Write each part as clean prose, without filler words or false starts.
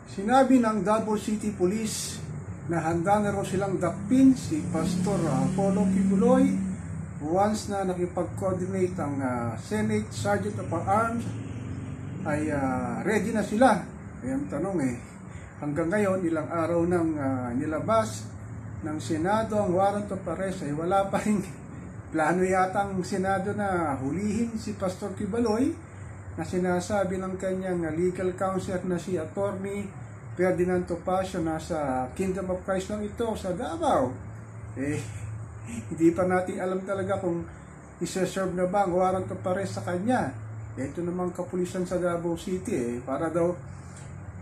Sinabi ng Davao City Police na handa na raw silang dakpin si Pastor Apollo Kibuloy once na nakipag-coordinate ang Senate Sergeant of Arms ay ready na sila. Kaya ang tanong hanggang ngayon ilang araw nang nilabas ng Senado ang warrant of arrest ay wala pa rin plano yata ang Senado na hulihin si Pastor Kibuloy na sinasabi ng kanyang legal counselor na si Attorney Ferdinand Topacio na sa Kingdom of Christ lang ito sa Davao. Hindi pa natin alam talaga kung isa-serve na ba ang warrant of arrest sa kanya. Ito namang kapulisan sa Davao City para daw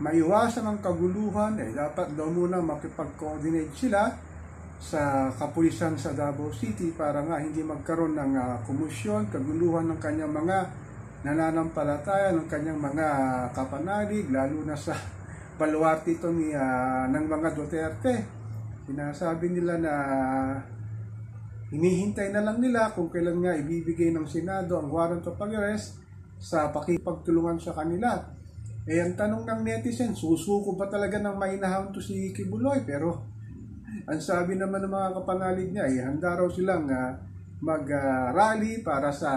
maiwasan ang kaguluhan dapat daw muna makipag-coordinate sila sa kapulisan sa Davao City para nga hindi magkaroon ng komusyon, kaguluhan ng kanyang mga nananampalataya, ng kanyang mga kapanalig, lalo na sa baluarte ito ng mga Duterte. Sinasabi nila na hinihintay na lang nila kung kailan nga ibibigay ng Senado ang warrant of arrest sa pakipagtulungan sa kanila. Ang tanong ng netizen, susuko ba talaga ng mainahon to si Kibuloy? Pero ang sabi naman ng mga kapanalig niya handa raw silang mag-rally para sa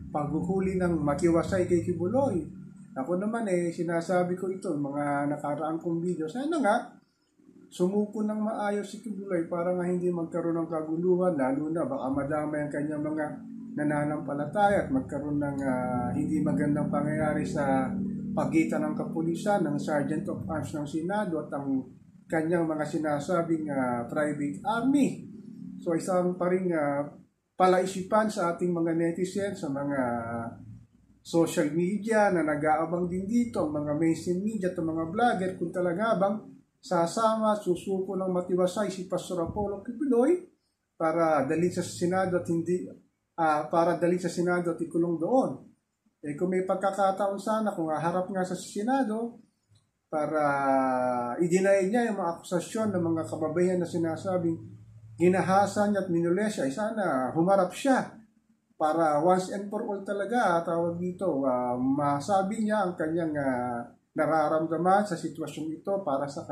paghuhuli ng makiwasay kay Kibuloy. Ako naman sinasabi ko ito, mga nakaraang kong video, sana nga sumuko ng maayos si Kibuloy para nga hindi magkaroon ng kaguluhan, lalo na baka madamay ang kanyang mga nananampalataya at magkaroon ng hindi magandang pangyayari sa pagitan ng kapulisan, ng Sergeant of Arms ng Senado at ang kanyang mga sinasabing private army. So isang pa rin palaisipan sa ating mga netizens, sa mga social media na nag-aabang din dito, ang mga mainstream media at mga vlogger, kung talaga bang sasama, susuko ng matiwasay si Pastor Apollo Kibuloy para dalhin sa Senado at hindi para dalhin sa Senado at ikulong doon. Kung may pagkakataon sana, kung harap nga sa Senado para i-deny niya yung mga akusasyon ng mga kababayan na sinasabing ginahasan niya at minuli siya, sana humarap siya para once and for all talaga, tawag dito, masabi niya ang kanyang nararamdaman sa sitwasyon ito para sa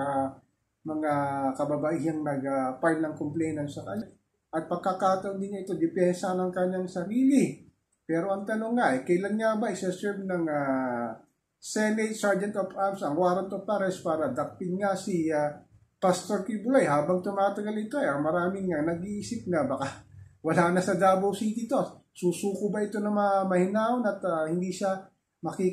mga kababaihang nag-file ng complainant sa kanya. At pagkakataon din niya ito, depensa ng kanyang sarili. Pero ang tanong nga, kailan nga ba isa-serve ng Senate Sergeant of Arms ang warrant of arrest para dakpin nga si Pastor Kibuloy? Habang tumatagal ito, maraming nag-iisip na baka wala na sa Davao City to. Susuko ba ito na mahinahon at hindi siya hindi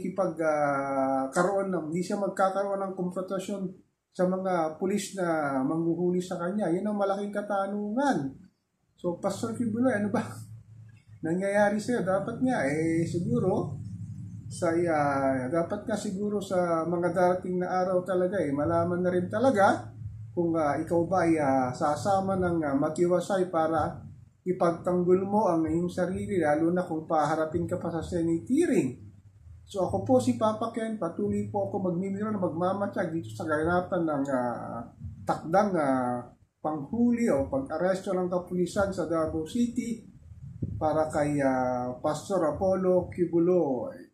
siya magkakaroon ng konfrontasyon sa mga pulis na manghuhuli sa kanya? Yan ang malaking katanungan. So, Pastor Kibuloy, ano ba nangyayari sa'yo? Dapat nga, siguro, dapat nga siguro sa mga darating na araw talaga, malaman na rin talaga kung ikaw ba ay sasama ng matiwasay para ipagtanggol mo ang iyong sarili, lalo na kung paharapin ka pa sa Senate hearing. So ako po si Papa Ken, patuloy po ako magmimiro na magmamatsyag dito sa ganapin ng takdang panghuli o pag-aresto ng kapulisan sa Davao City para kay Pastor Apollo Kibuloy.